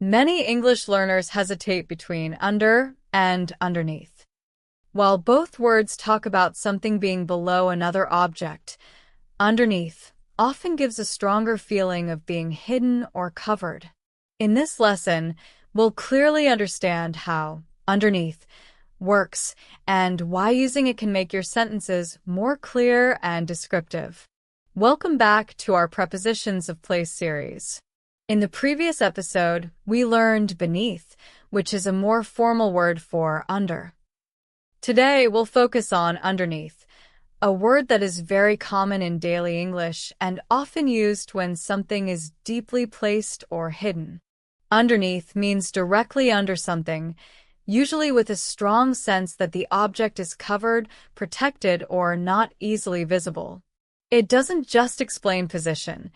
Many English learners hesitate between under and underneath. While both words talk about something being below another object, underneath often gives a stronger feeling of being hidden or covered. In this lesson, we'll clearly understand how underneath works and why using it can make your sentences more clear and descriptive. Welcome back to our Prepositions of Place series. In the previous episode, we learned beneath, which is a more formal word for under. Today, we'll focus on underneath, a word that is very common in daily English and often used when something is deeply placed or hidden. Underneath means directly under something, usually with a strong sense that the object is covered, protected, or not easily visible. It doesn't just explain position.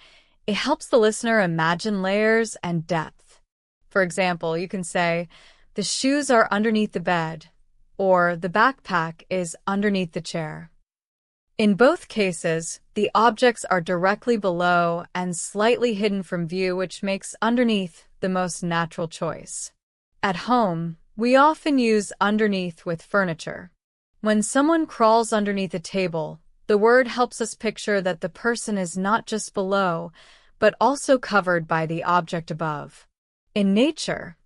It helps the listener imagine layers and depth. For example, you can say, "The shoes are underneath the bed," or "The backpack is underneath the chair." In both cases, the objects are directly below and slightly hidden from view, which makes underneath the most natural choice. At home, we often use underneath with furniture. When someone crawls underneath a table, the word helps us picture that the person is not just below, but also covered by the object above. In nature,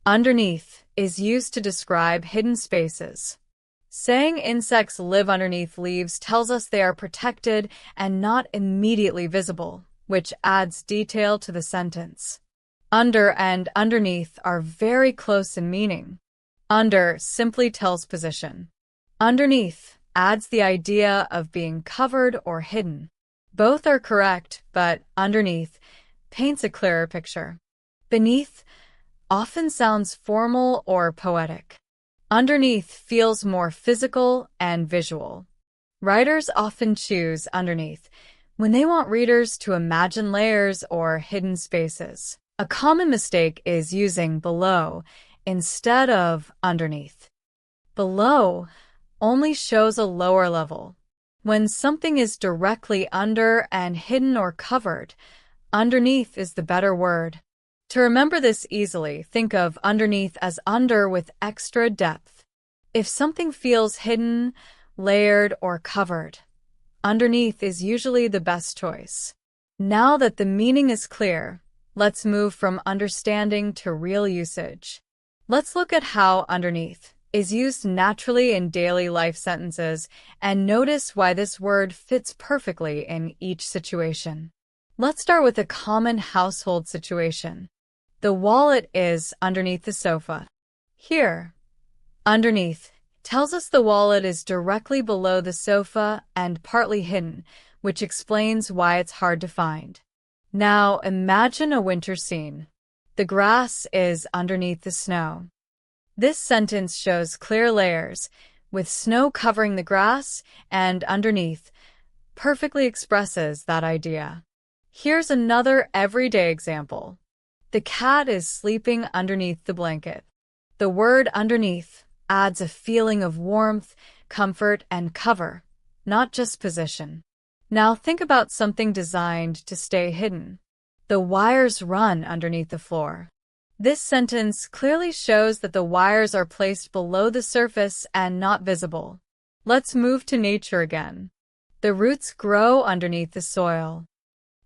underneath is used to describe hidden spaces. Saying insects live underneath leaves tells us they are protected and not immediately visible, which adds detail to the sentence. Under and underneath are very close in meaning. Under simply tells position. Underneath adds the idea of being covered or hidden. Both are correct, but underneath paints a clearer picture. Beneath often sounds formal or poetic. Underneath feels more physical and visual. Writers often choose underneath when they want readers to imagine layers or hidden spaces. A common mistake is using below instead of underneath. Below only shows a lower level. When something is directly under and hidden or covered, underneath is the better word. To remember this easily, think of underneath as under with extra depth. If something feels hidden, layered, or covered, underneath is usually the best choice. Now that the meaning is clear, let's move from understanding to real usage. Let's look at how underneath is used naturally in daily life sentences and notice why this word fits perfectly in each situation. Let's start with a common household situation. The wallet is underneath the sofa. Here, underneath tells us the wallet is directly below the sofa and partly hidden, which explains why it's hard to find. Now imagine a winter scene. The grass is underneath the snow. This sentence shows clear layers, with snow covering the grass and underneath perfectly expresses that idea. Here's another everyday example. The cat is sleeping underneath the blanket. The word underneath adds a feeling of warmth, comfort, and cover, not just position. Now think about something designed to stay hidden. The wires run underneath the floor. This sentence clearly shows that the wires are placed below the surface and not visible. Let's move to nature again. The roots grow underneath the soil.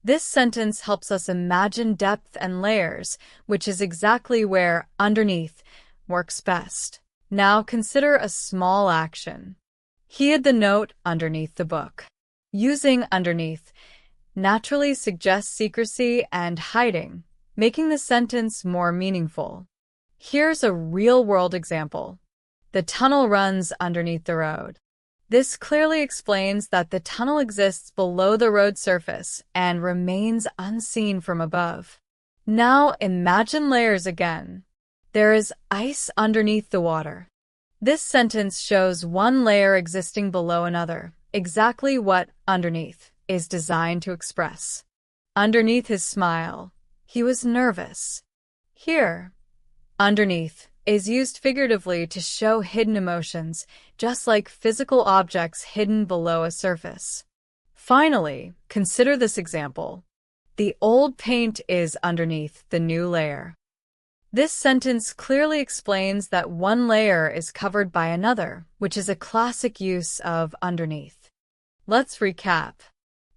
This sentence helps us imagine depth and layers, which is exactly where underneath works best. Now consider a small action. He hid the note underneath the book. Using underneath naturally suggests secrecy and hiding, making the sentence more meaningful. Here's a real-world example. The tunnel runs underneath the road. This clearly explains that the tunnel exists below the road surface and remains unseen from above. Now imagine layers again. There is ice underneath the water. This sentence shows one layer existing below another, exactly what underneath is designed to express. Underneath his smile, he was nervous. Here, underneath is used figuratively to show hidden emotions, just like physical objects hidden below a surface. Finally, consider this example. The old paint is underneath the new layer. This sentence clearly explains that one layer is covered by another, which is a classic use of underneath. Let's recap.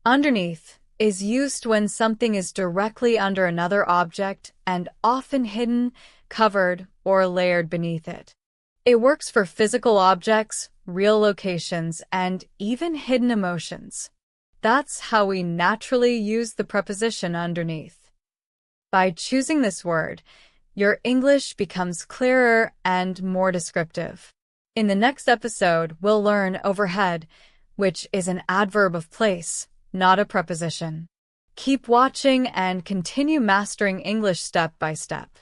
Underneath is used when something is directly under another object and often hidden, covered, or layered beneath it. It works for physical objects, real locations, and even hidden emotions. That's how we naturally use the preposition underneath. By choosing this word, your English becomes clearer and more descriptive. In the next episode, we'll learn overhead, which is an adverb of place, not a preposition. Keep watching and continue mastering English step by step.